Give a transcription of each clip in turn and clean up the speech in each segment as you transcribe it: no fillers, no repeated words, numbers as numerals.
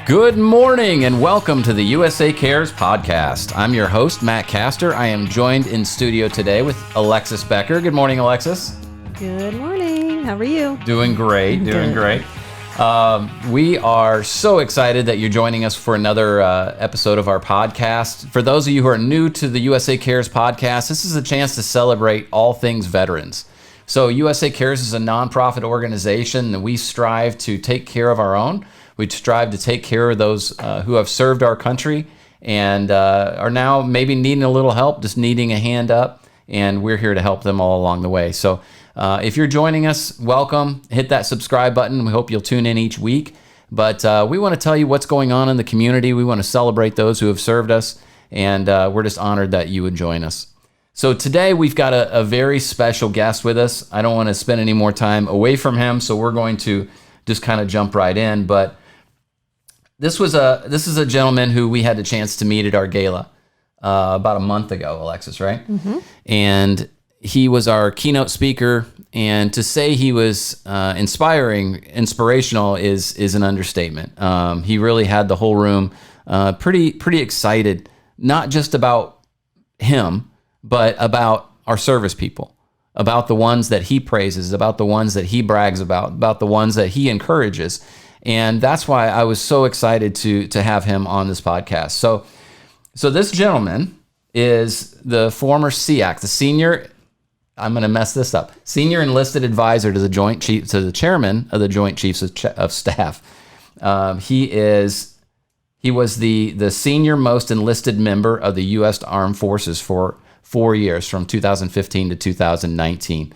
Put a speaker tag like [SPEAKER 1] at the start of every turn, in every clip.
[SPEAKER 1] Good morning and welcome to the USA Cares podcast. I'm your host, Matt Castor. I am joined in studio today with Alexis Becker. Good morning, Alexis.
[SPEAKER 2] Good morning. How are you?
[SPEAKER 1] Doing great, great. We are so excited that you're joining us for another episode of our podcast. For those of you who are new to the USA Cares podcast, this is a chance to celebrate all things veterans. So USA Cares is a nonprofit organization and we strive to take care of our own. We strive to take care of those who have served our country and are now maybe needing a little help, just needing a hand up, and we're here to help them all along the way. So if you're joining us, welcome. Hit that subscribe button. We hope you'll tune in each week. But we want to tell you what's going on in the community. We want to celebrate those who have served us, and we're just honored that you would join us. So today we've got a very special guest with us. I don't want to spend any more time away from him, so we're going to just kind of jump right in. But this is a gentleman who we had the chance to meet at our gala about a month ago, Alexis, right? Mm-hmm. And he was our keynote speaker, and to say he was inspirational is an understatement. He really had the whole room pretty excited, not just about him, but about our service people, about the ones that he praises, about the ones that he brags about the ones that he encourages. And that's why I was so excited to have him on this podcast. So this gentleman is the former SEAC, the senior, I'm going to mess this up, senior enlisted advisor to the chairman of the Joint Chiefs of Staff. He was the senior most enlisted member of the U.S. Armed Forces for 4 years, from 2015 to 2019.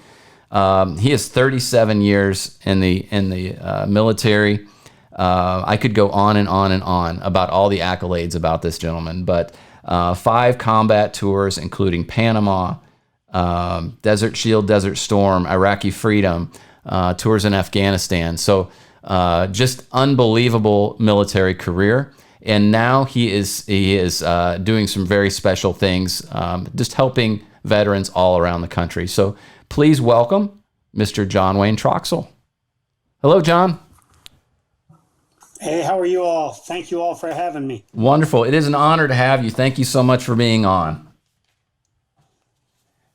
[SPEAKER 1] He has 37 years in the military. I could go on and on and on about all the accolades about this gentleman, but 5 combat tours, including Panama, Desert Shield, Desert Storm, Iraqi Freedom, tours in Afghanistan. So just unbelievable military career. And now he is doing some very special things, just helping veterans all around the country. So please welcome Mr. John Wayne Troxell. Hello, John.
[SPEAKER 3] Hey, how are you all? Thank you all for having me.
[SPEAKER 1] Wonderful. It is an honor to have you. Thank you so much for being on.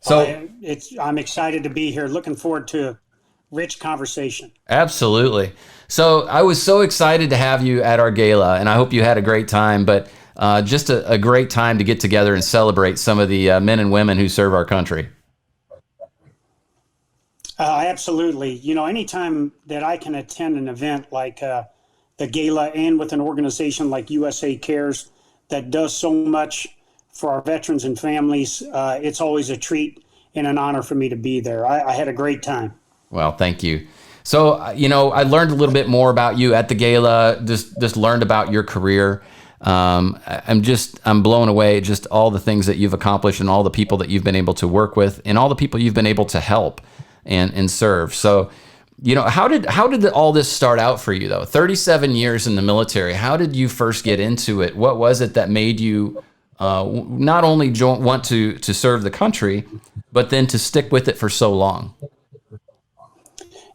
[SPEAKER 1] So
[SPEAKER 3] I'm excited to be here. Looking forward to a rich conversation.
[SPEAKER 1] Absolutely. So I was so excited to have you at our gala, and I hope you had a great time, but just a great time to get together and celebrate some of the men and women who serve our country.
[SPEAKER 3] Absolutely. You know, anytime that I can attend an event like the gala and with an organization like USA Cares that does so much for our veterans and families, it's always a treat and an honor for me to be there. I had a great time.
[SPEAKER 1] Well, thank you. So, I learned a little bit more about you at the gala, just learned about your career. I'm blown away, just all the things that you've accomplished and all the people that you've been able to work with and all the people you've been able to help and serve. So, how did all this start out for you, though? 37 years in the military. How did you first get into it? What was it that made you not only want to serve the country, but then to stick with it for so long?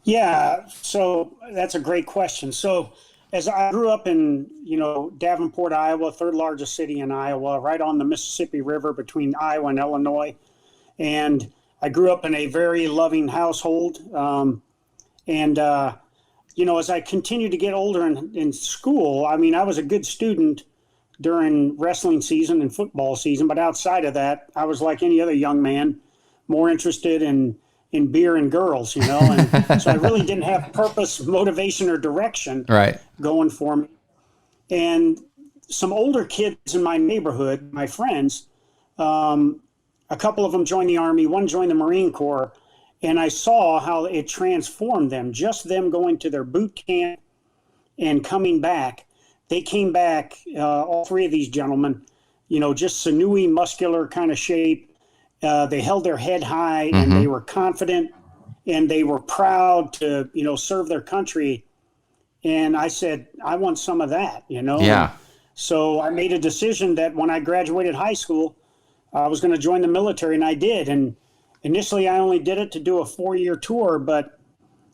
[SPEAKER 3] Yeah, so that's a great question. So as I grew up in, Davenport, Iowa, third largest city in Iowa, right on the Mississippi River between Iowa and Illinois. And I grew up in a very loving household. As I continued to get older in school, I was a good student during wrestling season and football season. But outside of that, I was like any other young man, more interested in beer and girls, and so I really didn't have purpose, motivation, or direction going for me. And some older kids in my neighborhood, my friends, a couple of them joined the Army, one joined the Marine Corps, and I saw how it transformed them, just them going to their boot camp and coming back. They came back, all 3 of these gentlemen, just sinewy, muscular kind of shape. They held their head high, and they were confident, and they were proud to, serve their country. And I said, I want some of that,
[SPEAKER 1] Yeah.
[SPEAKER 3] So I made a decision that when I graduated high school, I was going to join the military, and I did. And initially, I only did it to do a 4-year tour, but,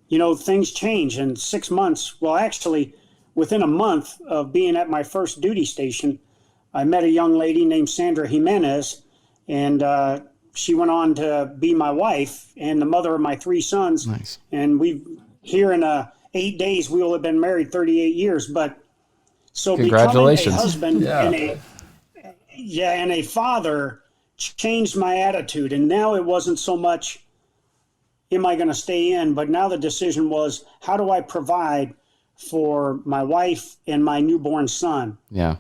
[SPEAKER 3] things change in 6 months. Well, actually, within a month of being at my first duty station, I met a young lady named Sandra Jimenez, and she went on to be my wife and the mother of my 3 sons.
[SPEAKER 1] Nice.
[SPEAKER 3] And here in 8 days, we will have been married 38 years. But so
[SPEAKER 1] congratulations.
[SPEAKER 3] becoming a husband and a father changed my attitude. And now it wasn't so much, am I going to stay in? But now the decision was, how do I provide for my wife and my newborn son?
[SPEAKER 1] Yeah.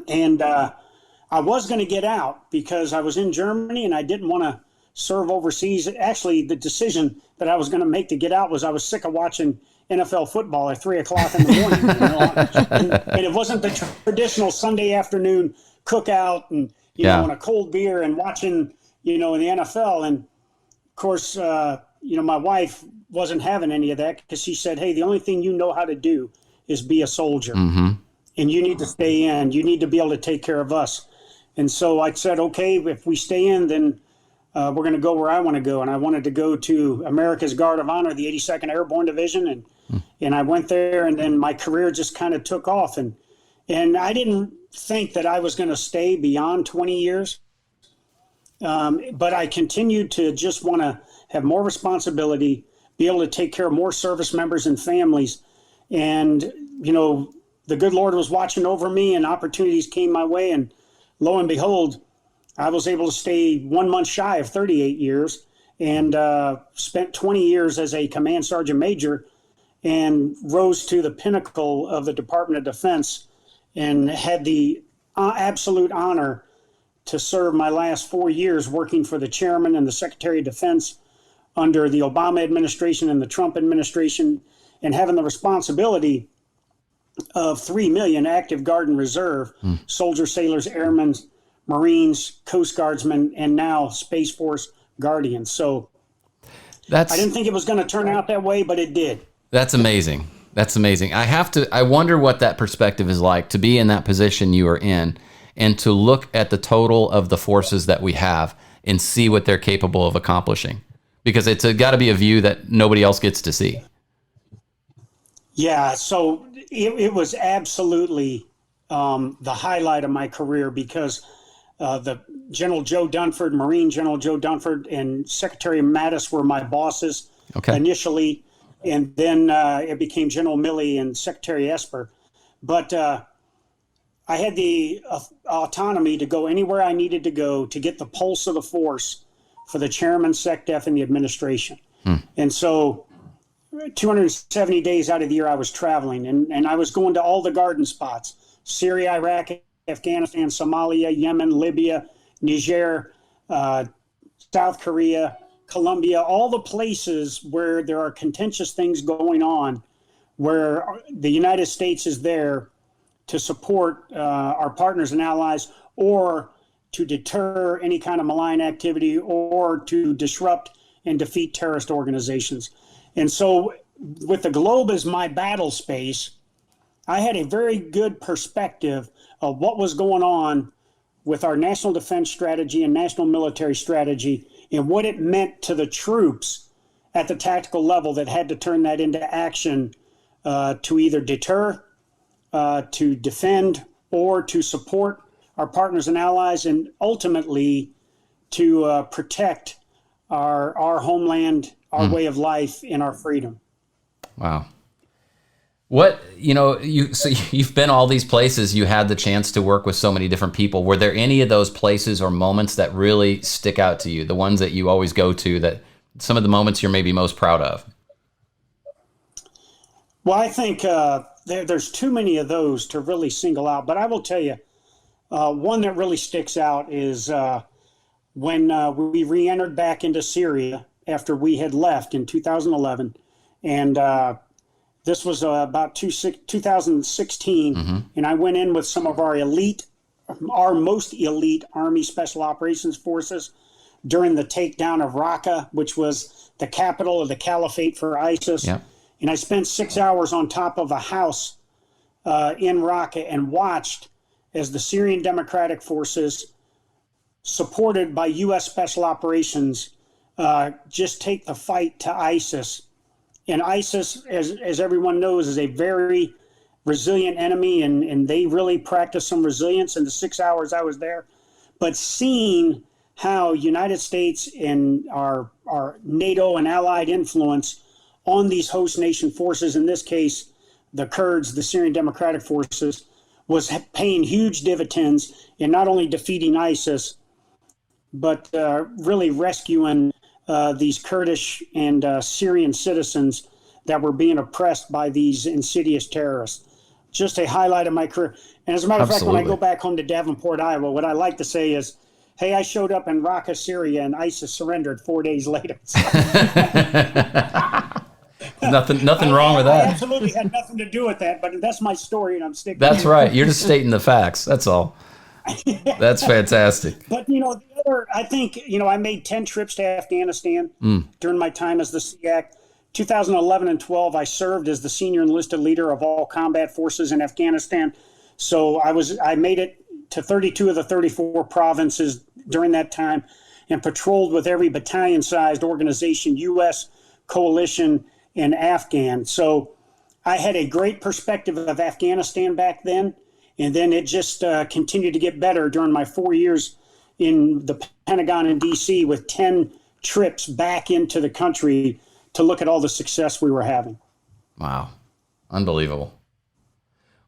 [SPEAKER 3] And I was going to get out because I was in Germany and I didn't want to serve overseas. Actually, the decision that I was going to make to get out was I was sick of watching NFL football at 3 o'clock in the morning. And it wasn't the traditional Sunday afternoon cookout and, and a cold beer and watching, in the NFL. And of course, my wife wasn't having any of that because she said, hey, the only thing you know how to do is be a soldier.
[SPEAKER 1] Mm-hmm.
[SPEAKER 3] And you need to stay in. You need to be able to take care of us. And so I said, okay, if we stay in, then we're going to go where I want to go. And I wanted to go to America's Guard of Honor, the 82nd Airborne Division. And I went there, and then my career just kind of took off. And I didn't think that I was going to stay beyond 20 years. But I continued to just want to have more responsibility, be able to take care of more service members and families. And, the good Lord was watching over me and opportunities came my way. And lo and behold, I was able to stay 1 month shy of 38 years and spent 20 years as a command sergeant major and rose to the pinnacle of the Department of Defense and had the absolute honor to serve my last 4 years working for the chairman and the Secretary of Defense under the Obama administration and the Trump administration, and having the responsibility of 3 million active Guard and Reserve soldiers, sailors, airmen, Marines, Coast Guardsmen, and now Space Force Guardians. So I didn't think it was going to turn out that way, but it did.
[SPEAKER 1] That's amazing. That's amazing. I wonder what that perspective is like to be in that position you are in and to look at the total of the forces that we have and see what they're capable of accomplishing, because it's got to be a view that nobody else gets to see.
[SPEAKER 3] Yeah, so it was absolutely the highlight of my career because the General Joe Dunford, Marine General Joe Dunford, and Secretary Mattis were my bosses initially, and then it became General Milley and Secretary Esper. But I had the autonomy to go anywhere I needed to go to get the pulse of the force for the chairman, SecDef, and the administration. And so 270 days out of the year I was traveling, and I was going to all the garden spots: Syria, Iraq, Afghanistan, Somalia, Yemen, Libya, Niger, South Korea, Colombia, all the places where there are contentious things going on, where the United States is there to support our partners and allies, or to deter any kind of malign activity, or to disrupt and defeat terrorist organizations. And so with the globe as my battle space, I had a very good perspective of what was going on with our national defense strategy and national military strategy and what it meant to the troops at the tactical level that had to turn that into action to either deter, to defend, or to support our partners and allies, and ultimately to protect our homeland, our way of life, and our freedom.
[SPEAKER 1] Wow. You've been all these places. You had the chance to work with so many different people. Were there any of those places or moments that really stick out to you? The ones that you always go to, that some of the moments you're maybe most proud of?
[SPEAKER 3] Well, I think there's too many of those to really single out. But I will tell you, one that really sticks out is when we re-entered back into Syria after we had left in 2011. And this was about 2016. And I went in with some of our most elite Army Special Operations Forces during the takedown of Raqqa, which was the capital of the caliphate for ISIS.
[SPEAKER 1] Yeah.
[SPEAKER 3] And I spent 6 hours on top of a house in Raqqa and watched as the Syrian Democratic Forces, supported by U.S. Special Operations, just take the fight to ISIS. And ISIS, as everyone knows, is a very resilient enemy, and they really practiced some resilience in the 6 hours I was there. But seeing how United States and our NATO and allied influence on these host nation forces, in this case, the Kurds, the Syrian Democratic Forces, was paying huge dividends in not only defeating ISIS, but really rescuing these Kurdish and Syrian citizens that were being oppressed by these insidious terrorists. Just a highlight of my career. And as a matter of fact, when I go back home to Davenport, Iowa, what I like to say is, hey, I showed up in Raqqa, Syria, and ISIS surrendered 4 days later.
[SPEAKER 1] Nothing wrong with that.
[SPEAKER 3] I absolutely had nothing to do with that, but that's my story, and I'm sticking.
[SPEAKER 1] That's right. You're just stating the facts. That's all. That's fantastic.
[SPEAKER 3] But, the other, I think, I made 10 trips to Afghanistan during my time as the SEAC. 2011 and 12, I served as the senior enlisted leader of all combat forces in Afghanistan. So I made it to 32 of the 34 provinces during that time and patrolled with every battalion-sized organization, U.S., coalition, and Afghan. So I had a great perspective of Afghanistan back then, and then it just continued to get better during my 4 years in the Pentagon in D.C. with 10 trips back into the country to look at all the success we were having.
[SPEAKER 1] Wow. Unbelievable.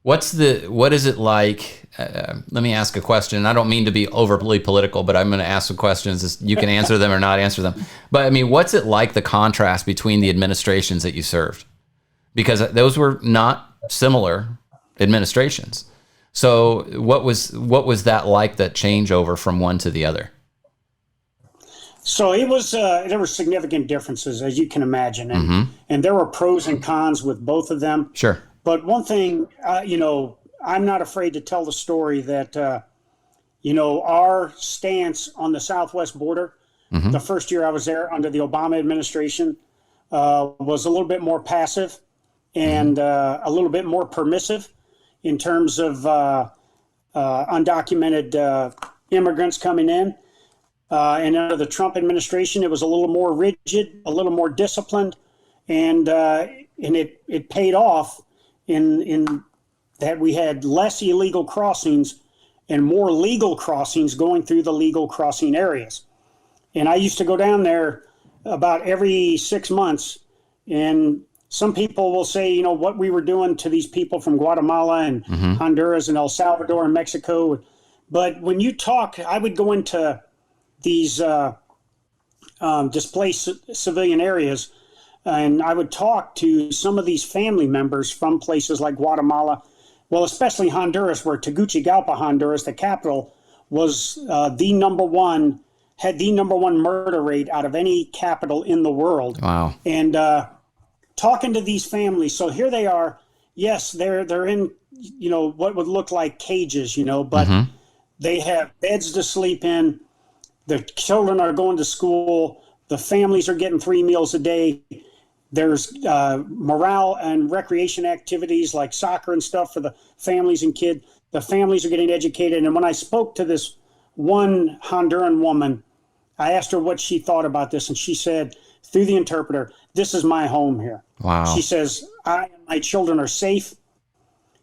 [SPEAKER 1] What is it like? Let me ask a question. I don't mean to be overly political, but I'm going to ask some questions. You can answer them or not answer them. But I mean, what's it like, the contrast between the administrations that you served? Because those were not similar administrations. So what was that like, that changeover from one to the other?
[SPEAKER 3] So it was, there were significant differences, as you can imagine. And there were pros and cons with both of them.
[SPEAKER 1] Sure.
[SPEAKER 3] But one thing, I'm not afraid to tell the story that, our stance on the southwest border, the first year I was there under the Obama administration, was a little bit more passive and a little bit more permissive in terms of undocumented immigrants coming in. And under the Trump administration, it was a little more rigid, a little more disciplined, and it paid off in that we had less illegal crossings and more legal crossings going through the legal crossing areas. And I used to go down there about every 6 months, and some people will say, what we were doing to these people from Guatemala and Honduras and El Salvador and Mexico. But when you talk, I would go into these displaced civilian areas, and I would talk to some of these family members from places like Guatemala, well, especially Honduras, where Tegucigalpa, Honduras, the capital, was had the number one murder rate out of any capital in the world.
[SPEAKER 1] Wow.
[SPEAKER 3] And talking to these families, so here they are. Yes, they're in, what would look like cages, but they have beds to sleep in. The children are going to school. The families are getting 3 meals a day. There's morale and recreation activities like soccer and stuff for the families and kids. The families are getting educated. And when I spoke to this one Honduran woman, I asked her what she thought about this. And she said, through the interpreter, this is my home here.
[SPEAKER 1] Wow.
[SPEAKER 3] She says, I and my children are safe.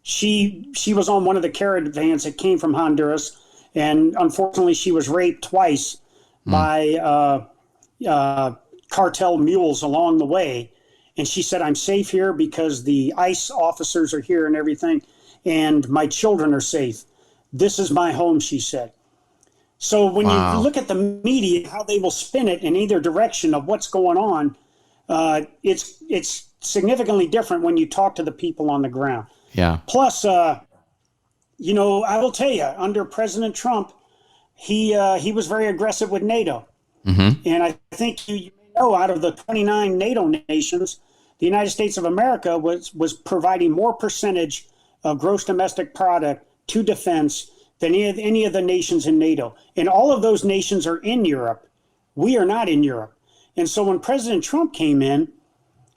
[SPEAKER 3] She was on one of the caravans that came from Honduras. And unfortunately, she was raped twice by cartel mules along the way. And she said, I'm safe here because the ICE officers are here and everything, and my children are safe. This is my home, she said. So when you look at the media, how they will spin it in either direction of what's going on, it's significantly different when you talk to the people on the ground.
[SPEAKER 1] Yeah.
[SPEAKER 3] Plus, I will tell you, under President Trump, he was very aggressive with NATO. And I think you know, out of the 29 NATO nations, the United States of America was providing more percentage of gross domestic product to defense than any of the nations in NATO. And all of those nations are in Europe. We are not in Europe. And so when President Trump came in,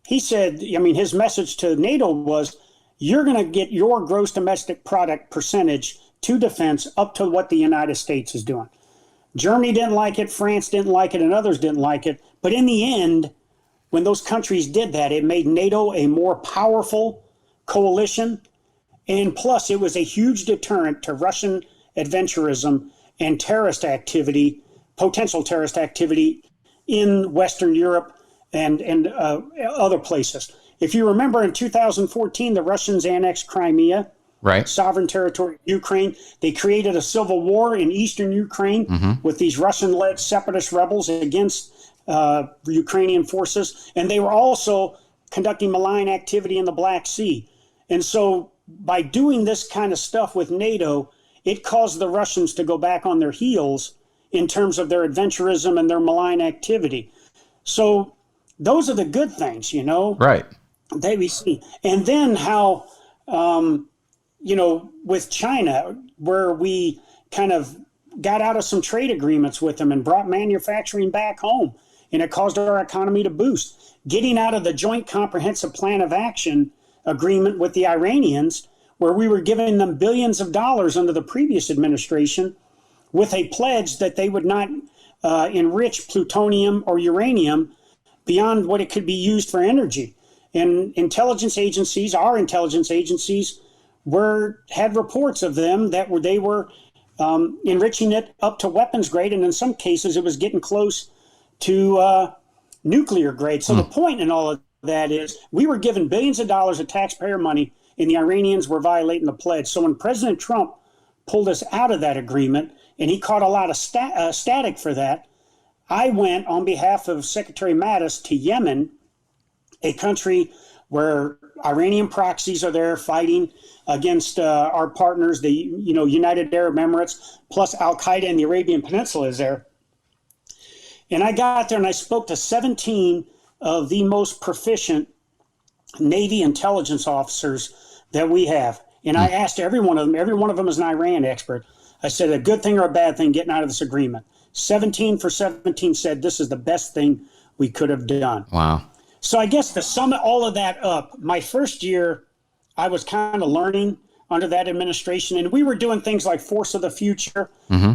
[SPEAKER 3] he said, his message to NATO was, you're going to get your gross domestic product percentage to defense up to what the United States is doing. Germany didn't like it, France didn't like it, and others didn't like it. But in the end, when those countries did that, it made NATO a more powerful coalition. And plus, it was a huge deterrent to Russian adventurism and terrorist activity, potential terrorist activity in Western Europe and other places. If you remember, in 2014, the Russians annexed Crimea,
[SPEAKER 1] Right.
[SPEAKER 3] sovereign territory of Ukraine. They created a civil war in eastern Ukraine with these Russian-led separatist rebels against Ukrainian forces. And they were also conducting malign activity in the Black Sea. And so by doing this kind of stuff with NATO, it caused the Russians to go back on their heels in terms of their adventurism and their malign activity. So those are the good things, you know.
[SPEAKER 1] Right.
[SPEAKER 3] That we see. And then how, you know, with China, where we kind of got out of some trade agreements with them and brought manufacturing back home, and it caused our economy to boost. Getting out of the Joint Comprehensive Plan of Action agreement with the Iranians, where we were giving them billions of dollars under the previous administration with a pledge that they would not enrich plutonium or uranium beyond what it could be used for energy. And intelligence agencies, our intelligence agencies, had reports of them that they were enriching it up to weapons grade, and in some cases it was getting close to nuclear grade. So the point in all of that is we were given billions of dollars of taxpayer money, and the Iranians were violating the pledge. So when President Trump pulled us out of that agreement, and he caught a lot of static for that, I went on behalf of Secretary Mattis to Yemen, a country where Iranian proxies are there fighting against our partners, the United Arab Emirates, plus Al-Qaeda in the Arabian Peninsula is there. And I got there and I spoke to 17 of the most proficient Navy intelligence officers that we have. And I asked every one of them is an Iran expert. I said, a good thing or a bad thing getting out of this agreement? 17 for 17 said this is the best thing we could have done.
[SPEAKER 1] Wow.
[SPEAKER 3] So I guess to sum all of that up, my first year, I was kind of learning under that administration, and we were doing things like Force of the Future.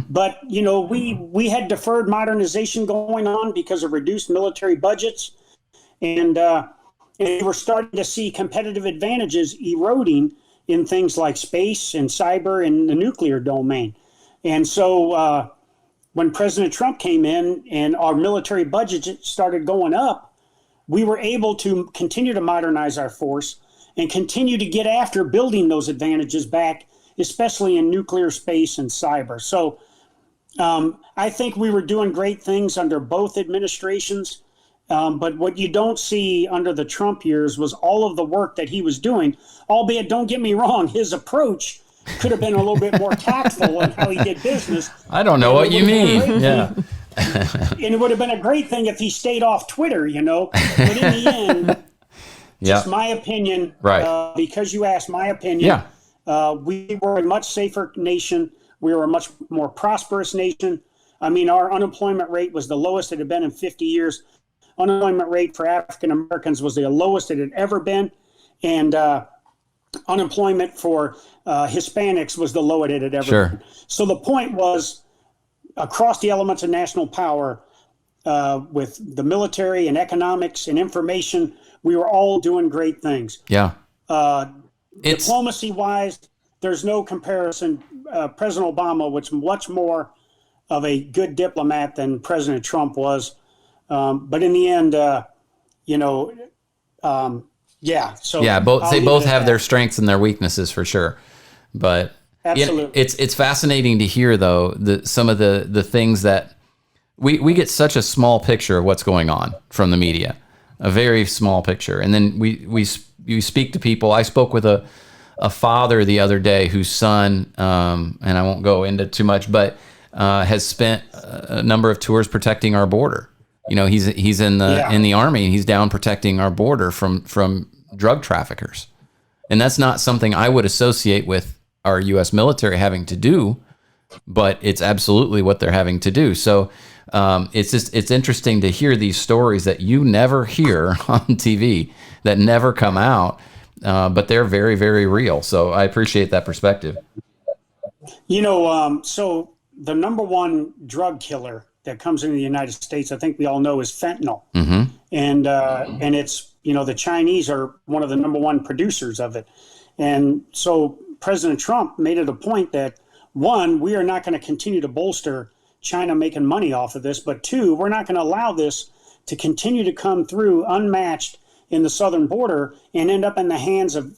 [SPEAKER 3] But, you know, we had deferred modernization going on because of reduced military budgets. And we were starting to see competitive advantages eroding in things like space and cyber and the nuclear domain. And so when President Trump came in and our military budget started going up, we were able to continue to modernize our force and continue to get after building those advantages back, especially in nuclear, space, and cyber. So I think we were doing great things under both administrations. But what you don't see under the Trump years was all of the work that he was doing, albeit, don't get me wrong, his approach could have been a little bit more tactful in how he did business.
[SPEAKER 1] I don't know what you mean. Yeah.
[SPEAKER 3] And it would have been a great thing if he stayed off Twitter, you know. But in the end, just my opinion,
[SPEAKER 1] right.
[SPEAKER 3] Because you asked my opinion, we were a much safer nation. We were a much more prosperous nation. I mean, our unemployment rate was the lowest it had been in 50 years. Unemployment rate for African Americans was the lowest it had ever been. And unemployment for Hispanics was the lowest it had ever been. So the point was, across the elements of national power, with the military and economics and information, we were all doing great things.
[SPEAKER 1] Yeah.
[SPEAKER 3] Diplomacy-wise, there's no comparison. President Obama was much more of a good diplomat than President Trump was. But in the end, So
[SPEAKER 1] they both have their strengths and their weaknesses for sure. But
[SPEAKER 3] absolutely,
[SPEAKER 1] it's fascinating to hear though some of the things that we get such a small picture of what's going on from the media, a very small picture, and then you speak to people. I spoke with a father the other day whose son, and I won't go into too much, but has spent a number of tours protecting our border. You know, he's in the Army, and he's down protecting our border from drug traffickers. And that's not something I would associate with our U.S. military having to do, but it's absolutely what they're having to do. So it's interesting to hear these stories that you never hear on TV, that never come out, but they're very, very real. So I appreciate that perspective.
[SPEAKER 3] You know, so the number one drug killer that comes into the United States, I think we all know, is fentanyl. And it's, the Chinese are one of the number one producers of it. And so President Trump made it a point that, one, we are not going to continue to bolster China making money off of this, but two, we're not going to allow this to continue to come through unmatched in the southern border and end up in the hands of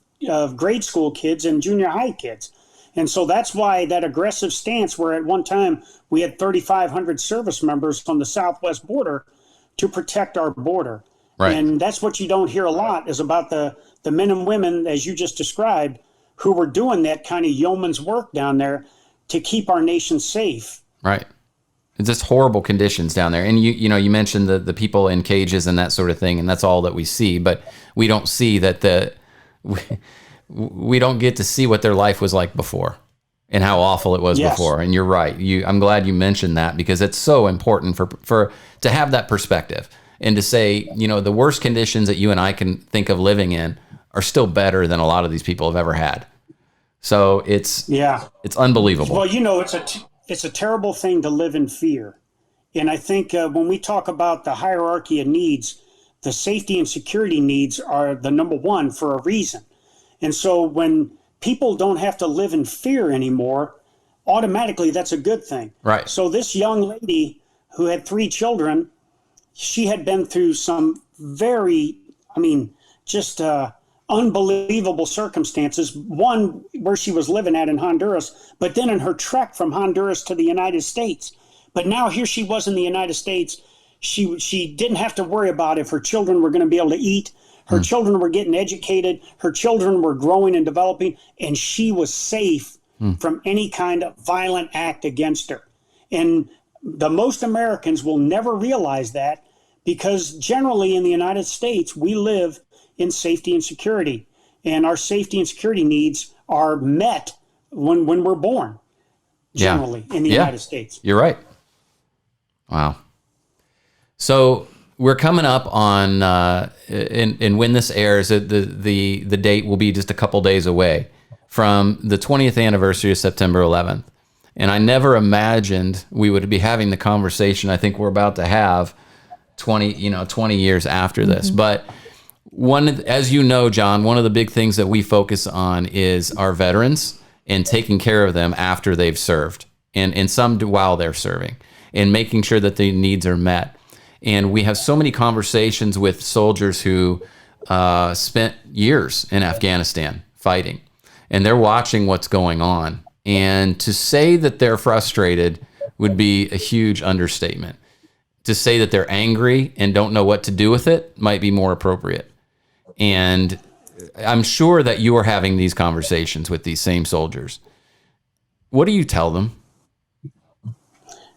[SPEAKER 3] grade school kids and junior high kids. And so that's why that aggressive stance, where at one time we had 3,500 service members on the southwest border to protect our border.
[SPEAKER 1] Right.
[SPEAKER 3] And that's what you don't hear a lot, is about the men and women, as you just described, who were doing that kind of yeoman's work down there to keep our nation safe.
[SPEAKER 1] Right. It's just horrible conditions down there. And you mentioned the people in cages and that sort of thing, and that's all that we see, but we don't see that we don't get to see what their life was like before and how awful it was before. And you're right. I'm glad you mentioned that, because it's so important for to have that perspective and to say, the worst conditions that you and I can think of living in are still better than a lot of these people have ever had. So it's unbelievable.
[SPEAKER 3] Well, it's a terrible thing to live in fear. And I think when we talk about the hierarchy of needs, the safety and security needs are the number one for a reason. And so when people don't have to live in fear anymore, automatically that's a good thing.
[SPEAKER 1] Right.
[SPEAKER 3] So this young lady who had 3 children, she had been through some very, just unbelievable circumstances. One, where she was living in Honduras, but then in her trek from Honduras to the United States. But now here she was in the United States. She didn't have to worry about if her children were going to be able to eat. Her children were getting educated. Her children were growing and developing, and she was safe from any kind of violent act against her. And the most Americans will never realize that, because generally in the United States, we live in safety and security, and our safety and security needs are met when we're born, generally in the United States.
[SPEAKER 1] You're right. Wow. So we're coming up on, and when this airs, the date will be just a couple days away from the 20th anniversary of September 11th. And I never imagined we would be having the conversation I think we're about to have 20 years after this. But as you know, John, one of the big things that we focus on is our veterans and taking care of them after they've served, and some while they're serving, and making sure that their needs are met. And we have so many conversations with soldiers who spent years in Afghanistan fighting, and they're watching what's going on. And to say that they're frustrated would be a huge understatement. To say that they're angry and don't know what to do with it might be more appropriate. And I'm sure that you are having these conversations with these same soldiers. What do you tell them?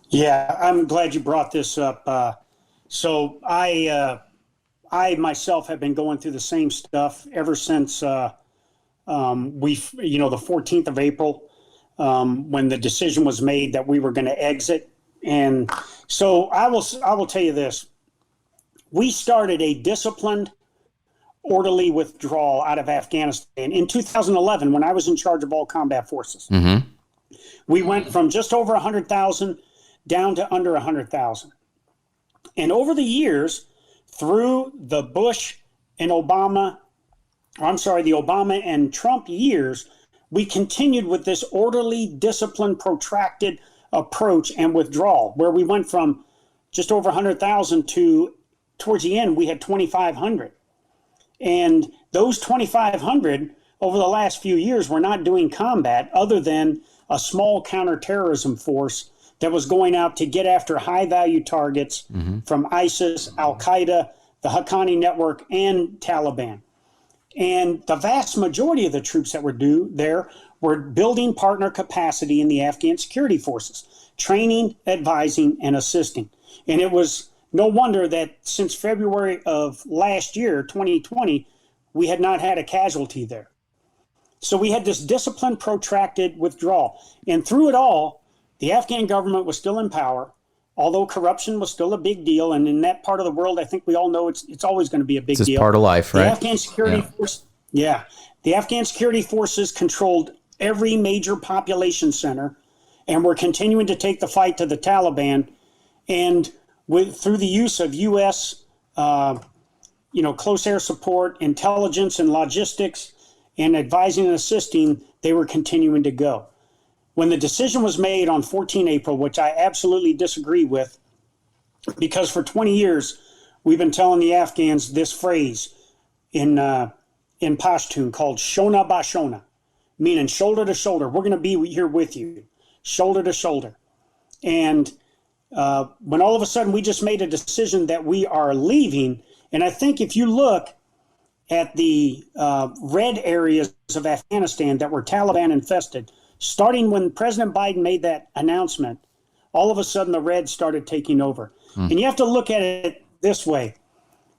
[SPEAKER 3] Yeah, I'm glad you brought this up. So I myself have been going through the same stuff ever since the 14th of April, when the decision was made that we were going to exit. And so I will tell you this: we started a disciplined, orderly withdrawal out of Afghanistan in 2011 when I was in charge of all combat forces.
[SPEAKER 1] Mm-hmm.
[SPEAKER 3] We went from just over 100,000 down to under 100,000. And over the years, through the the Obama and Trump years, we continued with this orderly, disciplined, protracted approach and withdrawal, where we went from just over 100,000 to, towards the end, we had 2,500. And those 2,500 over the last few years were not doing combat other than a small counterterrorism force that was going out to get after high-value targets from ISIS, Al-Qaeda, the Haqqani Network, and Taliban. And the vast majority of the troops that were there were building partner capacity in the Afghan security forces, training, advising, and assisting. And it was no wonder that since February of last year, 2020, we had not had a casualty there. So we had this disciplined, protracted withdrawal. And through it all, the Afghan government was still in power, although corruption was still a big deal. And in that part of the world, I think we all know it's always going to be a big deal.
[SPEAKER 1] It's part of life, right?
[SPEAKER 3] The Afghan security the Afghan security forces controlled every major population center, and were continuing to take the fight to the Taliban. And through the use of U.S. close air support, intelligence and logistics, and advising and assisting, they were continuing to go. When the decision was made on 14 April, which I absolutely disagree with, because for 20 years, we've been telling the Afghans this phrase in Pashtun called Shona ba Shona, meaning shoulder to shoulder. We're going to be here with you, shoulder to shoulder. And when all of a sudden we just made a decision that we are leaving, and I think if you look at the red areas of Afghanistan that were Taliban infested, starting when President Biden made that announcement, all of a sudden the red started taking over. And you have to look at it this way.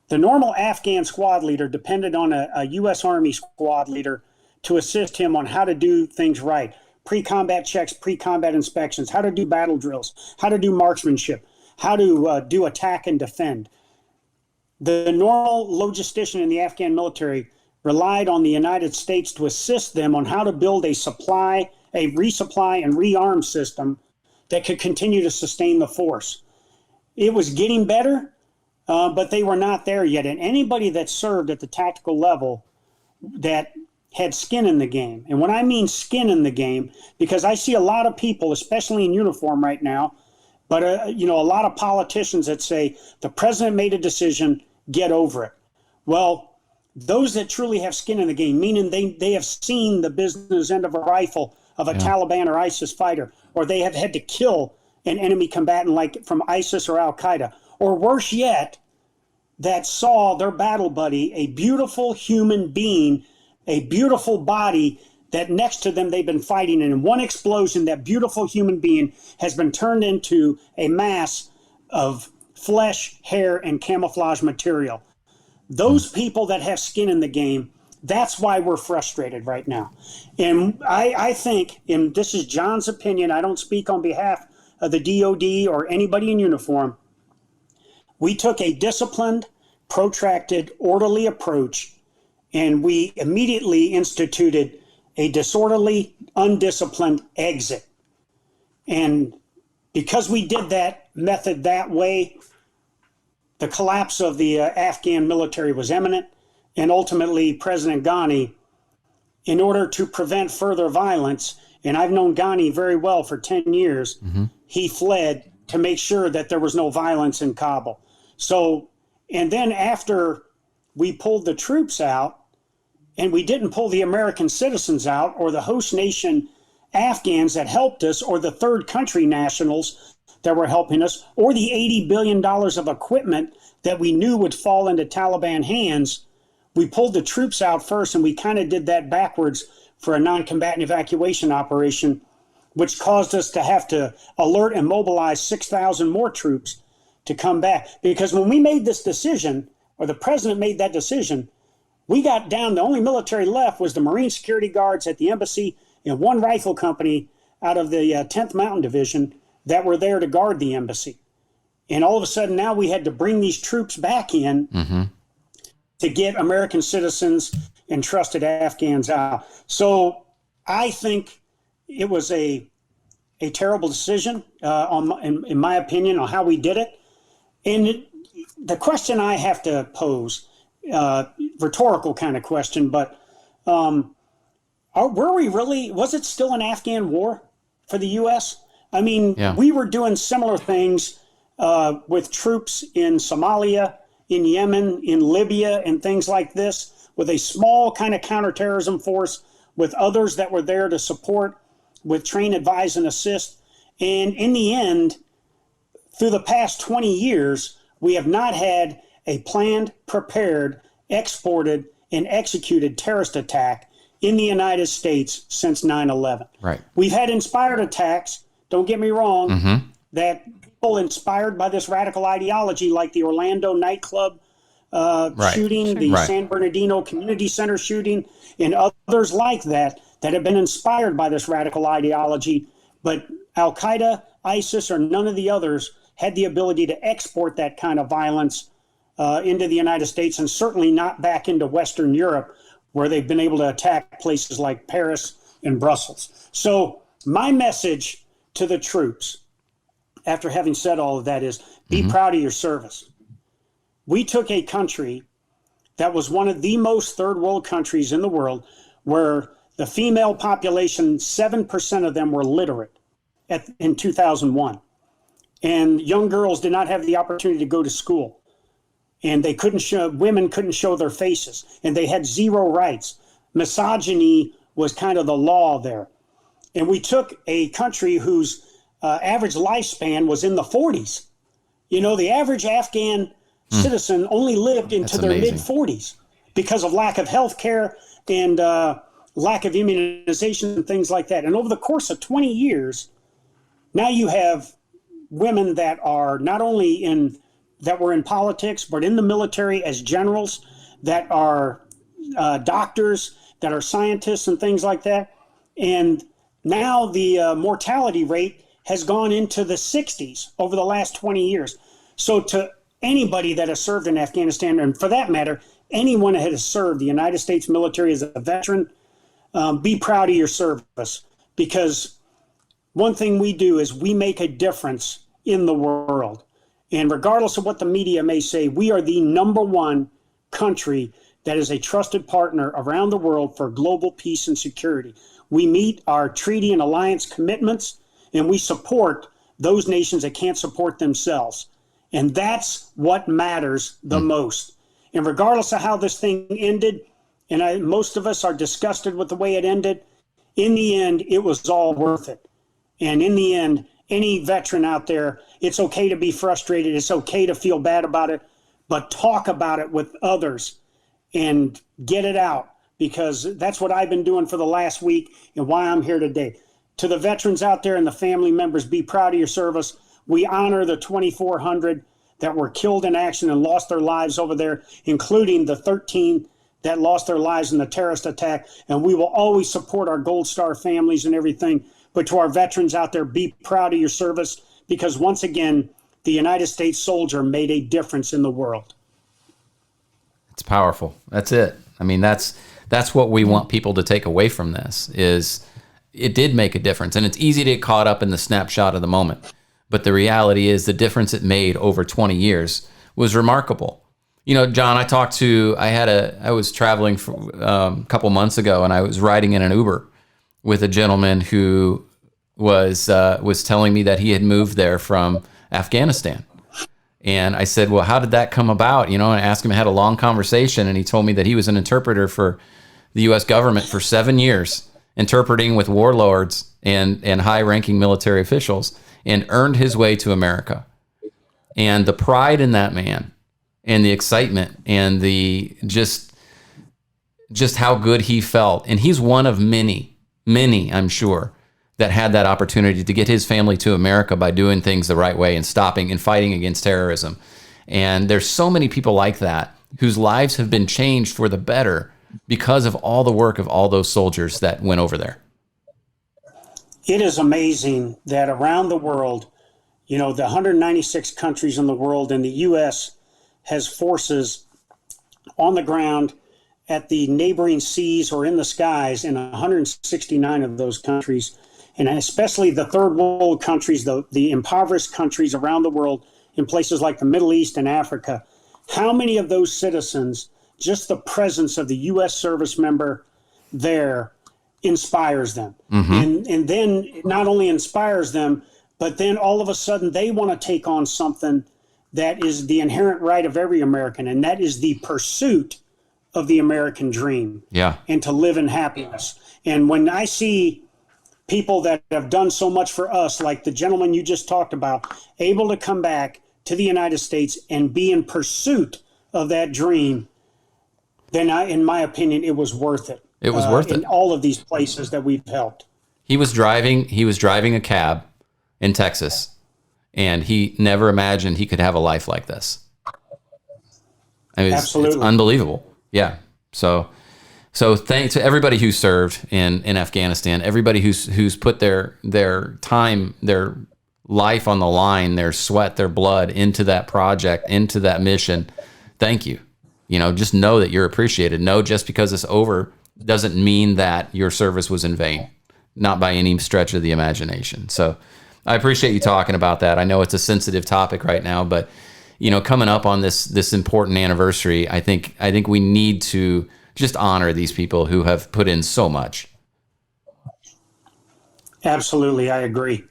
[SPEAKER 3] The normal Afghan squad leader depended on a U.S. Army squad leader to assist him on how to do things right. Pre-combat checks, pre-combat inspections, how to do battle drills, how to do marksmanship, how to do attack and defend. The normal logistician in the Afghan military relied on the United States to assist them on how to build a resupply and rearm system that could continue to sustain the force. It was getting better, but they were not there yet. And anybody that served at the tactical level that had skin in the game, and when I mean skin in the game, because I see a lot of people, especially in uniform right now, but a lot of politicians that say the president made a decision, get over it. Well, those that truly have skin in the game, meaning they have seen the business end of a rifle of a Taliban or ISIS fighter, or they have had to kill an enemy combatant like from ISIS or Al Qaeda, or worse yet, that saw their battle buddy, a beautiful human being, a beautiful body that next to them they've been fighting, and in one explosion, that beautiful human being has been turned into a mass of flesh, hair, and camouflage material. Those people that have skin in the game, that's why we're frustrated right now. And I think, and this is John's opinion, I don't speak on behalf of the DOD or anybody in uniform, we took a disciplined, protracted, orderly approach, and we immediately instituted a disorderly, undisciplined exit. And because we did that method that way, the collapse of the Afghan military was imminent, and ultimately President Ghani, in order to prevent further violence, and I've known Ghani very well for 10 years, he fled to make sure that there was no violence in Kabul. So, and then after we pulled the troops out, and we didn't pull the American citizens out, or the host nation Afghans that helped us, or the third country nationals that were helping us, or the $80 billion of equipment that we knew would fall into Taliban hands, we pulled the troops out first, and we kind of did that backwards for a non-combatant evacuation operation, which caused us to have to alert and mobilize 6,000 more troops to come back. Because when we made this decision, or the president made that decision, we got down, the only military left was the Marine security guards at the embassy and one rifle company out of the 10th Mountain Division that were there to guard the embassy. And all of a sudden now we had to bring these troops back in to get American citizens and trusted Afghans out. So I think it was a terrible decision, in my opinion, on how we did it. And the question I have to pose, rhetorical kind of question, but were we really, was it still an Afghan war for the U.S.? I mean, we were doing similar things with troops in Somalia, in Yemen, in Libya, and things like this, with a small kind of counterterrorism force, with others that were there to support, with train, advise, and assist. And in the end, through the past 20 years, we have not had a planned, prepared, exported, and executed terrorist attack in the United States since 9/11.
[SPEAKER 1] Right.
[SPEAKER 3] We've had inspired attacks, don't get me wrong, that people inspired by this radical ideology, like the Orlando nightclub shooting, the San Bernardino Community Center shooting, and others like that have been inspired by this radical ideology. But Al-Qaeda, ISIS, or none of the others had the ability to export that kind of violence into the United States, and certainly not back into Western Europe, where they've been able to attack places like Paris and Brussels. So my message to the troops, after having said all of that, is be proud of your service. We took a country that was one of the most third world countries in the world where the female population, 7% of them were literate in 2001. And young girls did not have the opportunity to go to school. And women couldn't show their faces. And they had zero rights. Misogyny was kind of the law there. And we took a country whose average lifespan was in the 40s. You know, the average Afghan citizen only lived into their mid-40s because of lack of health care and lack of immunization and things like that. And over the course of 20 years, now you have women that are not only that were in politics, but in the military as generals, that are doctors, that are scientists and things like that. And now the mortality rate has gone into the 60s over the last 20 years. So to anybody that has served in Afghanistan, and for that matter, anyone that has served the United States military as a veteran, be proud of your service, because one thing we do is we make a difference in the world. And regardless of what the media may say, we are the number one country that is a trusted partner around the world for global peace and security. We meet our treaty and alliance commitments, and we support those nations that can't support themselves. And that's what matters the most. And regardless of how this thing ended, and most of us are disgusted with the way it ended, in the end, it was all worth it. And in the end, any veteran out there, it's okay to be frustrated. It's okay to feel bad about it, but talk about it with others and get it out, because that's what I've been doing for the last week and why I'm here today. To the veterans out there and the family members, be proud of your service. We honor the 2,400 that were killed in action and lost their lives over there, including the 13 that lost their lives in the terrorist attack. And we will always support our Gold Star families and everything. But to our veterans out there, be proud of your service, because once again, the United States soldier made a difference in the world.
[SPEAKER 1] It's powerful. That's it. I mean, that's what we want people to take away from this, is it did make a difference. And it's easy to get caught up in the snapshot of the moment. But the reality is the difference it made over 20 years was remarkable. You know, John, I was traveling for, a couple months ago, and I was riding in an Uber with a gentleman who was telling me that he had moved there from Afghanistan. And I said, well, how did that come about? You know, and I asked him, I had a long conversation, and he told me that he was an interpreter for the U.S. government for 7 years, interpreting with warlords and high-ranking military officials, and earned his way to America. And the pride in that man, and the excitement, and the just how good he felt. And he's one of many, I'm sure, that had that opportunity to get his family to America by doing things the right way and stopping and fighting against terrorism. And there's so many people like that whose lives have been changed for the better because of all the work of all those soldiers that went over there.
[SPEAKER 3] It is amazing that around the world, you know, the 196 countries in the world, and the U.S. has forces on the ground, at the neighboring seas, or in the skies in 169 of those countries. And especially the third world countries, the impoverished countries around the world, in places like the Middle East and Africa. How many of those citizens, just the presence of the U.S. service member there inspires them? And then it not only inspires them, but then all of a sudden they want to take on something that is the inherent right of every American, and that is the pursuit of the American dream.
[SPEAKER 1] Yeah.
[SPEAKER 3] And to live in happiness. And when I see people that have done so much for us, like the gentleman you just talked about, able to come back to the United States and be in pursuit of that dream, then in my opinion, it was worth it.
[SPEAKER 1] It was worth it.
[SPEAKER 3] In all of these places that we've helped. He was
[SPEAKER 1] driving a cab in Texas, and he never imagined he could have a life like this. I mean,
[SPEAKER 3] Absolutely.
[SPEAKER 1] It's unbelievable. Yeah. So thanks to everybody who served in Afghanistan, everybody who's put their time, their life on the line, their sweat, their blood into that project, into that mission. Thank you. You know, just know that you're appreciated. No, just because it's over doesn't mean that your service was in vain. Not by any stretch of the imagination. So I appreciate you talking about that. I know it's a sensitive topic right now, but coming up on this important anniversary, I think we need to just honor these people who have put in so much.
[SPEAKER 3] Absolutely, I agree.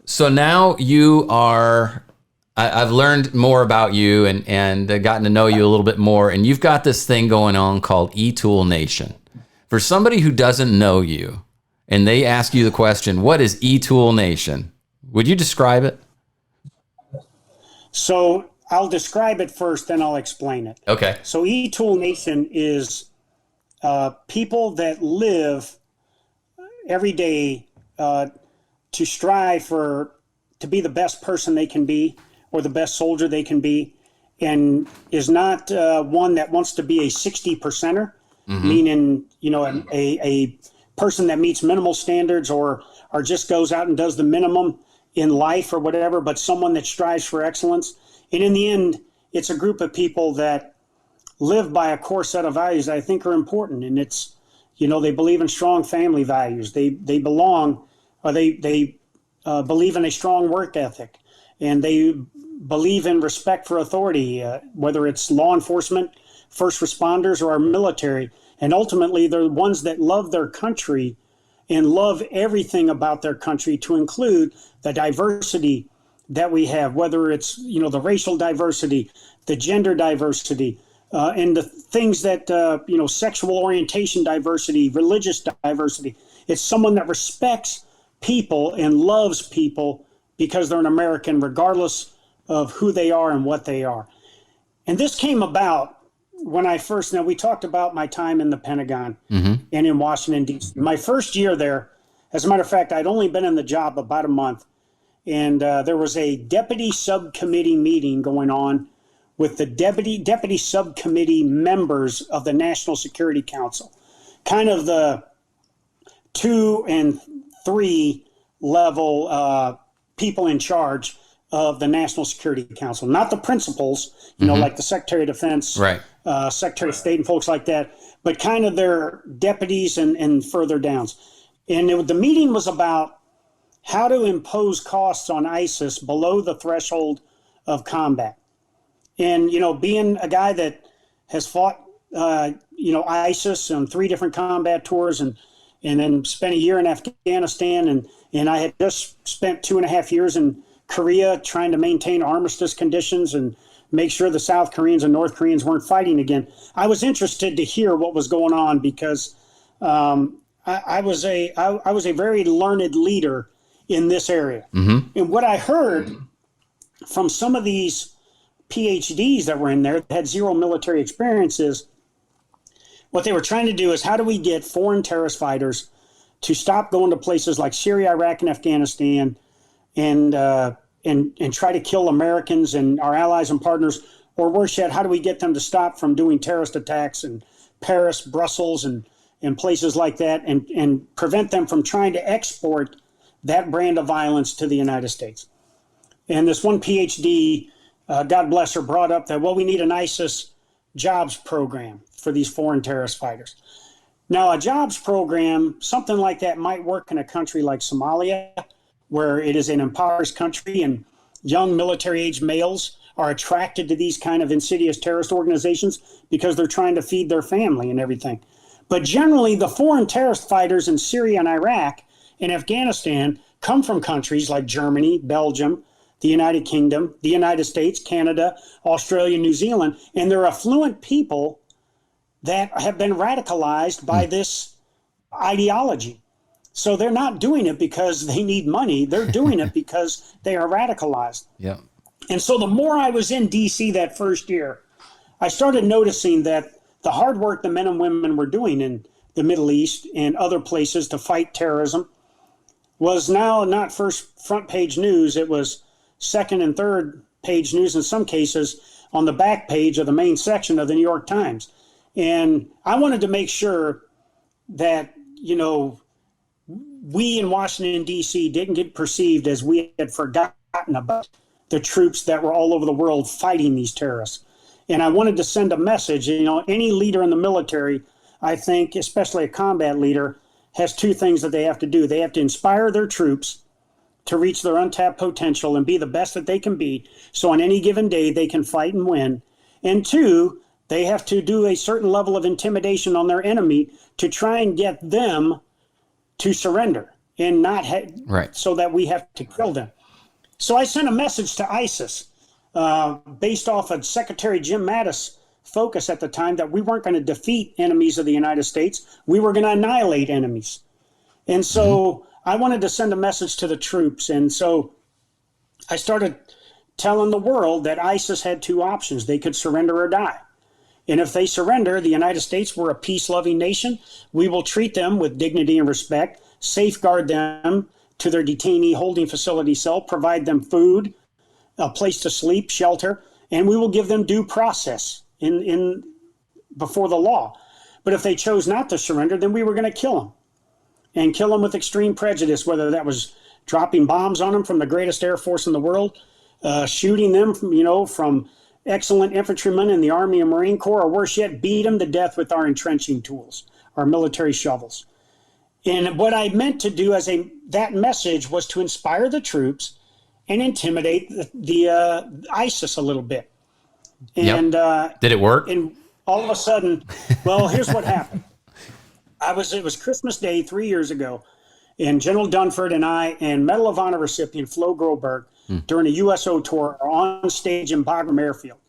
[SPEAKER 1] So now you are, I've learned more about you and gotten to know you a little bit more, and you've got this thing going on called eTool Nation. For somebody who doesn't know you, and they ask you the question, what is eTool Nation? Would you describe it?
[SPEAKER 3] So I'll describe it first, then I'll explain it.
[SPEAKER 1] Okay.
[SPEAKER 3] So eTool Nation is people that live every day to strive to be the best person they can be, or the best soldier they can be, and is not one that wants to be a 60 percenter, meaning, a person that meets minimal standards or just goes out and does the minimum in life or whatever, but someone that strives for excellence. And in the end, it's a group of people that live by a core set of values that I think are important. And it's, they believe in strong family values. They belong, or they believe in a strong work ethic, and they believe in respect for authority, whether it's law enforcement, first responders, or our military. And ultimately, they're ones that love their country and love everything about their country, to include the diversity that we have, whether it's, the racial diversity, the gender diversity, and the things that, sexual orientation diversity, religious diversity. It's someone that respects people and loves people because they're an American, regardless of who they are and what they are. And this came about when now we talked about my time in the Pentagon and in Washington, D.C. My first year there, as a matter of fact, I'd only been in the job about a month. And there was a deputy subcommittee meeting going on with the deputy subcommittee members of the National Security Council, kind of the 2 and 3 level people in charge of the National Security Council, not the principals, like the Secretary of Defense,
[SPEAKER 1] right,
[SPEAKER 3] Secretary of State and folks like that, but kind of their deputies and further downs. And the meeting was about how to impose costs on ISIS below the threshold of combat. And, being a guy that has fought, ISIS on 3 different combat tours and then spent a year in Afghanistan, and I had just spent 2.5 years in Korea trying to maintain armistice conditions and make sure the South Koreans and North Koreans weren't fighting again. I was interested to hear what was going on because I was a very learned leader in this area. And what I heard from some of these PhDs that were in there that had zero military experience is what they were trying to do is, how do we get foreign terrorist fighters to stop going to places like Syria, Iraq, and Afghanistan and try to kill Americans and our allies and partners, or worse yet, how do we get them to stop from doing terrorist attacks in Paris, Brussels, and places like that, and prevent them from trying to export that brand of violence to the United States. And this one PhD, God bless her, brought up that, we need an ISIS jobs program for these foreign terrorist fighters. Now, a jobs program, something like that might work in a country like Somalia, where it is an impoverished country and young military-age males are attracted to these kind of insidious terrorist organizations because they're trying to feed their family and everything. But generally, the foreign terrorist fighters in Syria and Iraq and Afghanistan come from countries like Germany, Belgium, the United Kingdom, the United States, Canada, Australia, New Zealand, and they're affluent people that have been radicalized by this ideology. So they're not doing it because they need money. They're doing it because they are radicalized.
[SPEAKER 1] Yeah.
[SPEAKER 3] And so the more I was in D.C. that first year, I started noticing that the hard work the men and women were doing in the Middle East and other places to fight terrorism was now not first front page news. It was second and third page news, in some cases on the back page of the main section of the New York Times. And I wanted to make sure that, we in Washington, D.C. didn't get perceived as we had forgotten about the troops that were all over the world fighting these terrorists. And I wanted to send a message. Any leader in the military, I think, especially a combat leader, has 2 things that they have to do. They have to inspire their troops, to reach their untapped potential and be the best that they can be. So on any given day, they can fight and win. And two, they have to do a certain level of intimidation on their enemy to try and get them to surrender and not
[SPEAKER 1] right.
[SPEAKER 3] so that we have to kill them. So I sent a message to ISIS based off of Secretary Jim Mattis' focus at the time that we weren't going to defeat enemies of the United States. We were going to annihilate enemies. And so I wanted to send a message to the troops. And so I started telling the world that ISIS had two options. They could surrender or die. And if they surrender, the United States, we're a peace-loving nation. We will treat them with dignity and respect, safeguard them to their detainee holding facility cell, provide them food, a place to sleep, shelter, and we will give them due process in before the law. But if they chose not to surrender, then we were going to kill them, and kill them with extreme prejudice, whether that was dropping bombs on them from the greatest Air Force in the world, shooting them from excellent infantrymen in the Army and Marine Corps, or worse yet, beat them to death with our entrenching tools, our military shovels. And what I meant to do that message was to inspire the troops and intimidate the ISIS a little bit. And
[SPEAKER 1] did it work?
[SPEAKER 3] And all of a sudden, well, here's what happened. It was Christmas Day 3 years ago, and General Dunford and I and Medal of Honor recipient Flo Groberg during a USO tour are on stage in Bagram Airfield.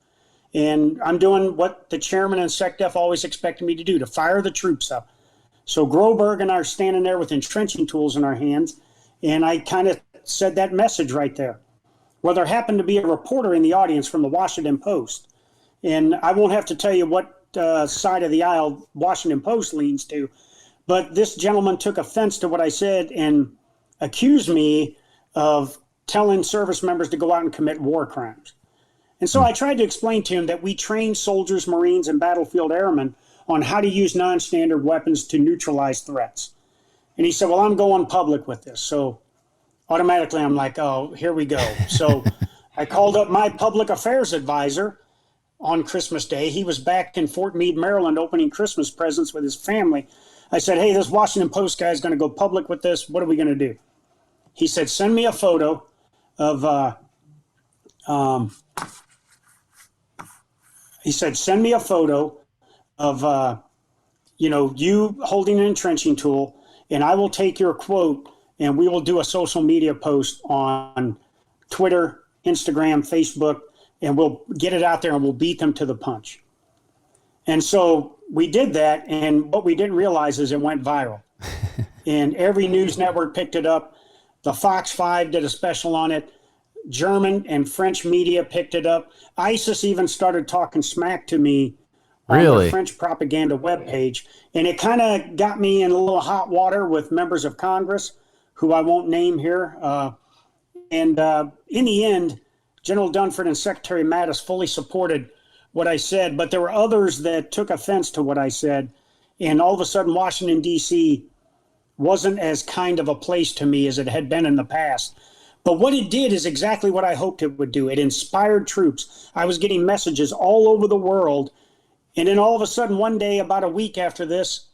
[SPEAKER 3] And I'm doing what the chairman and SecDef always expected me to do, to fire the troops up. So Groberg and I are standing there with entrenching tools in our hands, and I kind of said that message right there. Well, there happened to be a reporter in the audience from the Washington Post, and I won't have to tell you what side of the aisle Washington Post leans to, but this gentleman took offense to what I said and accused me of telling service members to go out and commit war crimes. And so I tried to explain to him that we train soldiers, Marines, and battlefield airmen on how to use non-standard weapons to neutralize threats. And he said, well, I'm going public with this. So automatically I'm like, oh, here we go. So I called up my public affairs advisor on Christmas Day. He was back in Fort Meade, Maryland, opening Christmas presents with his family. I said, hey, this Washington Post guy is going to go public with this. What are we going to do? He said, send me a photo of, you holding an entrenching tool, and I will take your quote and we will do a social media post on Twitter, Instagram, Facebook, and we'll get it out there and we'll beat them to the punch. And so we did that, and what we didn't realize is it went viral. And every news network picked it up. The Fox 5 did a special on it. German and French media picked it up. ISIS even started talking smack to me on the French propaganda webpage. And it kind of got me in a little hot water with members of Congress, who I won't name here. In the end, General Dunford and Secretary Mattis fully supported what I said, but there were others that took offense to what I said. And all of a sudden, Washington, D.C. wasn't as kind of a place to me as it had been in the past. But what it did is exactly what I hoped it would do. It inspired troops. I was getting messages all over the world. And then all of a sudden, one day, about a week after this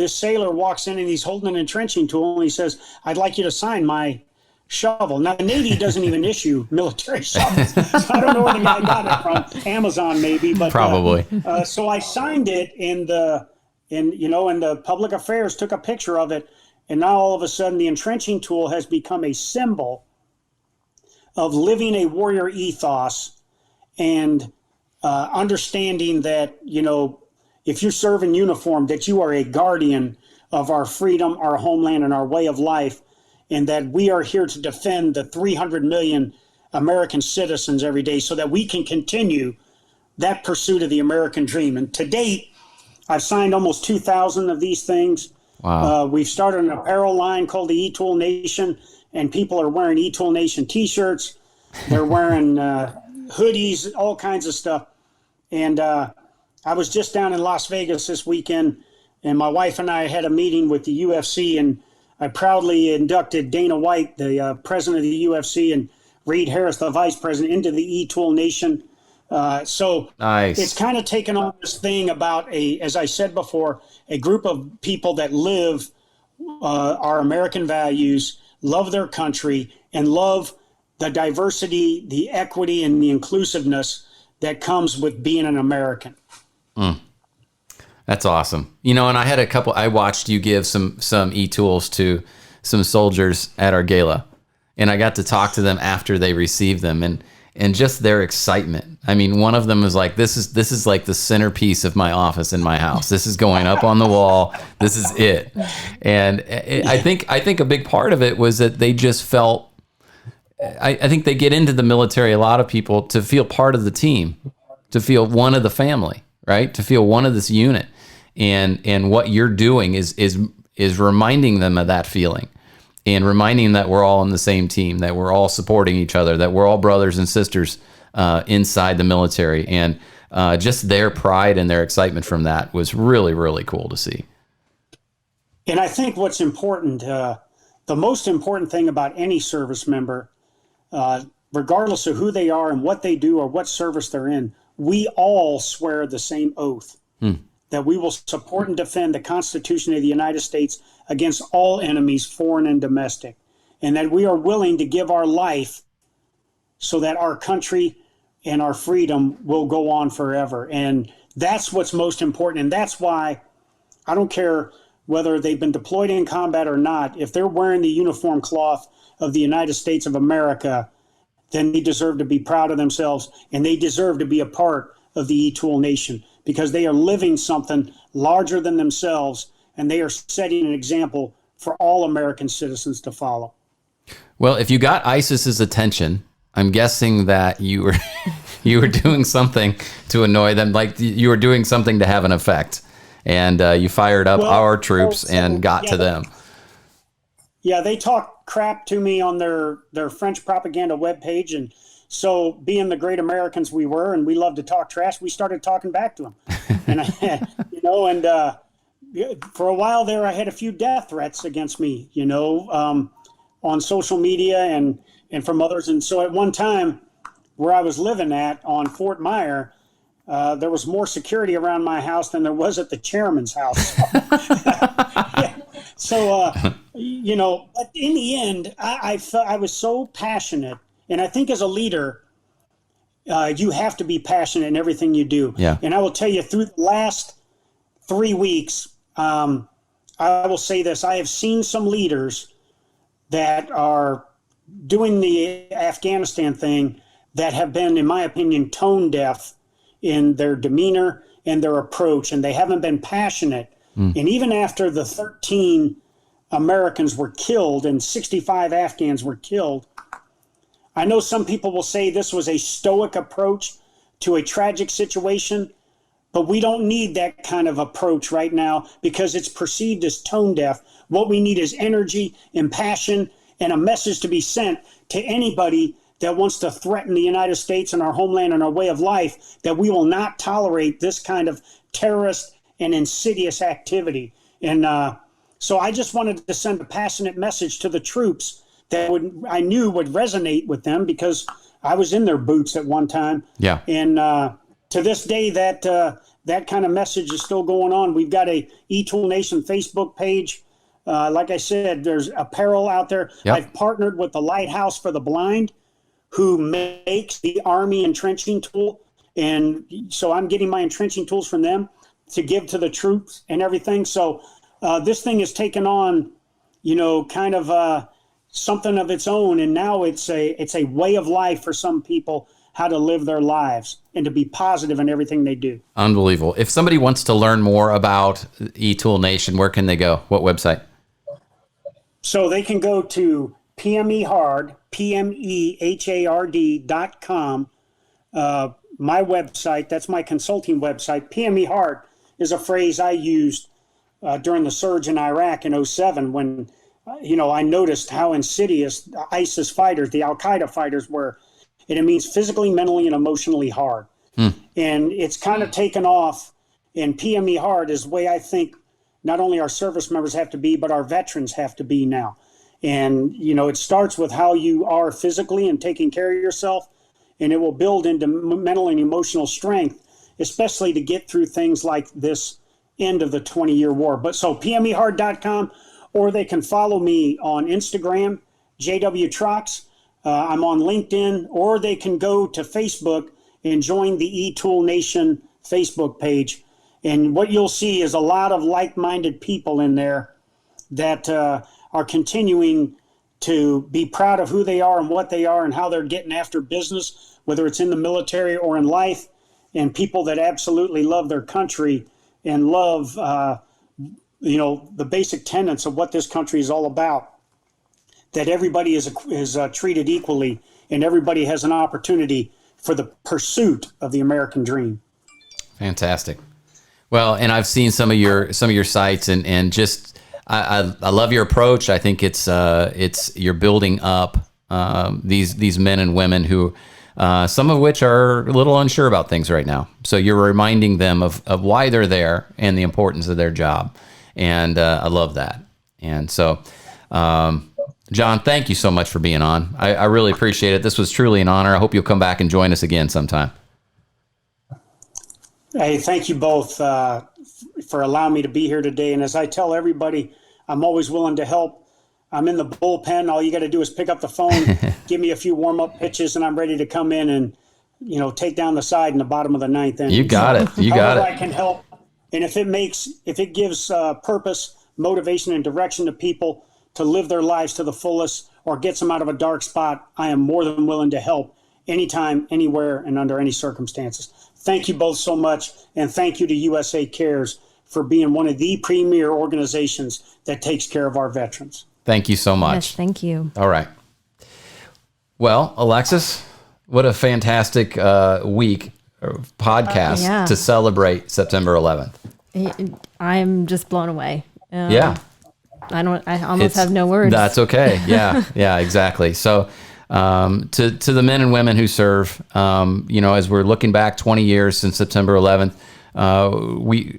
[SPEAKER 3] sailor walks in and he's holding an entrenching tool and he says, I'd like you to sign my shovel. Now, the Navy doesn't even issue military shovels. So I don't know where the guy got it from. Amazon, maybe. But
[SPEAKER 1] probably.
[SPEAKER 3] So I signed it, and the public affairs took a picture of it. And now all of a sudden, the entrenching tool has become a symbol of living a warrior ethos and understanding that, if you serve in uniform, that you are a guardian of our freedom, our homeland, and our way of life, and that we are here to defend the 300 million American citizens every day so that we can continue that pursuit of the American dream. And to date, I've signed almost 2,000 of these things.
[SPEAKER 1] Wow.
[SPEAKER 3] We've started an apparel line called the E-Tool Nation, and people are wearing E-Tool Nation T-shirts. They're wearing hoodies, all kinds of stuff. And I was just down in Las Vegas this weekend, and my wife and I had a meeting with the UFC, and I proudly inducted Dana White, the president of the UFC, and Reed Harris, the vice president, into the E-Tool Nation. So
[SPEAKER 1] nice.
[SPEAKER 3] It's kind of taken on this thing about as I said before, a group of people that live our American values, love their country, and love the diversity, the equity, and the inclusiveness that comes with being an American.
[SPEAKER 1] That's awesome. And I watched you give some e-tools to some soldiers at our gala, and I got to talk to them after they received them, and just their excitement. I mean, one of them was like, this is like the centerpiece of my office in my house. This is going up on the wall. This is it. And I think a big part of it was that they just felt, I think they get into the military, a lot of people, to feel part of the team, to feel one of the family, right? To feel one of this unit. And what you're doing is reminding them of that feeling, and reminding them that we're all on the same team, that we're all supporting each other, that we're all brothers and sisters inside the military. And just their pride and their excitement from that was really, really cool to see.
[SPEAKER 3] And I think what's important, the most important thing about any service member, regardless of who they are and what they do or what service they're in, we all swear the same oath. That we will support and defend the Constitution of the United States against all enemies, foreign and domestic, and that we are willing to give our life so that our country and our freedom will go on forever. And that's what's most important. And that's why I don't care whether they've been deployed in combat or not. If they're wearing the uniform cloth of the United States of America, then they deserve to be proud of themselves, and they deserve to be a part of the E-Tool Nation, because they are living something larger than themselves, and they are setting an example for all American citizens to follow.
[SPEAKER 1] Well, if you got ISIS's attention, I'm guessing that you were doing something to annoy them, like you were doing something to have an effect, and you fired up our troops and got to them.
[SPEAKER 3] Yeah, they talk crap to me on their French propaganda webpage, and so being the great Americans we were, and we love to talk trash, we started talking back to them. And for a while there, I had a few death threats against me, on social media and from others. And so at one time, where I was living at on Fort Myer, there was more security around my house than there was at the chairman's house. But in the end, I felt I was so passionate. And I think as a leader, you have to be passionate in everything you do.
[SPEAKER 1] Yeah.
[SPEAKER 3] And I will tell you, through the last 3 weeks, I will say this: I have seen some leaders that are doing the Afghanistan thing that have been, in my opinion, tone deaf in their demeanor and their approach, and they haven't been passionate. And even after the 13 Americans were killed and 65 Afghans were killed, I know some people will say this was a stoic approach to a tragic situation, but we don't need that kind of approach right now because it's perceived as tone deaf. What we need is energy and passion and a message to be sent to anybody that wants to threaten the United States and our homeland and our way of life, that we will not tolerate this kind of terrorist and insidious activity. And so I just wanted to send a passionate message to the troops that I knew would resonate with them, because I was in their boots at one time.
[SPEAKER 1] Yeah.
[SPEAKER 3] And to this day, that kind of message is still going on. We've got a E-Tool Nation Facebook page. Like I said, there's apparel out there. Yep. I've partnered with the Lighthouse for the Blind, who makes the Army entrenching tool. And so I'm getting my entrenching tools from them to give to the troops and everything. So this thing has taken on, kind of something of its own, and now it's a way of life for some people, how to live their lives and to be positive in everything they do.
[SPEAKER 1] Unbelievable. If somebody wants to learn more about E-Tool Nation, where can they go? What website?
[SPEAKER 3] So they can go to PMEHARD.com. My website, that's my consulting website. PMEHARD is a phrase I used during the surge in Iraq in 2007 when I noticed how insidious the ISIS fighters, the Al-Qaeda fighters were. And it means physically, mentally, and emotionally hard. And it's kind of taken off. And PME hard is the way I think not only our service members have to be, but our veterans have to be now. And, it starts with how you are physically and taking care of yourself. And it will build into mental and emotional strength, especially to get through things like this end of the 20-year war. But so PMEhard.com. Or they can follow me on Instagram JW Trox. I'm on LinkedIn, or they can go to Facebook and join the eTool Nation Facebook page. And what you'll see is a lot of like-minded people in there that are continuing to be proud of who they are and what they are and how they're getting after business, whether it's in the military or in life, and people that absolutely love their country and love, the basic tenets of what this country is all about, that everybody is treated equally and everybody has an opportunity for the pursuit of the American dream.
[SPEAKER 1] Fantastic. Well, and I've seen some of your sites, and just I love your approach. I think it's you're building up these men and women who some of which are a little unsure about things right now. So you're reminding them of why they're there and the importance of their job, and I love that. And so, John, thank you so much for being on. I really appreciate it. This was truly an honor. I hope you'll come back and join us again sometime.
[SPEAKER 3] Hey, thank you both for allowing me to be here today. And as I tell everybody, I'm always willing to help. I'm in the bullpen. All you got to do is pick up the phone, give me a few warm-up pitches, and I'm ready to come in and, take down the side in the bottom of the ninth inning.
[SPEAKER 1] You got it. You got it.
[SPEAKER 3] I can help. And if it gives purpose, motivation, and direction to people to live their lives to the fullest or gets them out of a dark spot, I am more than willing to help anytime, anywhere, and under any circumstances. Thank you both so much, and thank you to USA Cares for being one of the premier organizations that takes care of our veterans.
[SPEAKER 1] Thank you so much.
[SPEAKER 2] Yes, thank you.
[SPEAKER 1] All right. Well, Alexis, what a fantastic week podcast to celebrate September 11th.
[SPEAKER 2] I'm just blown away.
[SPEAKER 1] Yeah.
[SPEAKER 2] I almost have no words.
[SPEAKER 1] That's okay. Yeah. Yeah, exactly. So, to the men and women who serve, as we're looking back 20 years since September 11th,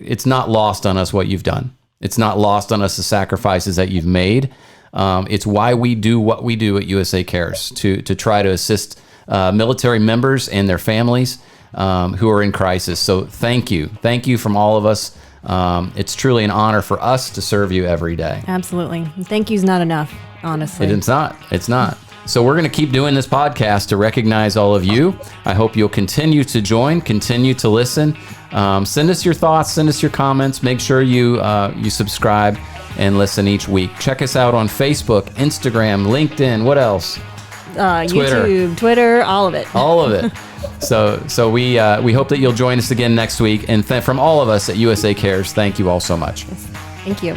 [SPEAKER 1] it's not lost on us what you've done. It's not lost on us the sacrifices that you've made. It's why we do what we do at USA Cares, to try to assist military members and their families who are in crisis. So thank you. Thank you from all of us. It's truly an honor for us to serve you every day.
[SPEAKER 2] Absolutely. Thank you's not enough, honestly.
[SPEAKER 1] It's not. So we're going to keep doing this podcast to recognize all of you. I hope you'll continue to join, continue to listen. Send us your thoughts, send us your comments. Make sure you subscribe and listen each week. Check us out on Facebook, Instagram, LinkedIn. What else?
[SPEAKER 2] Twitter. YouTube, Twitter, all of it.
[SPEAKER 1] All of it. So we hope that you'll join us again next week. And from all of us at USA Cares, thank you all so much.
[SPEAKER 2] Thank you.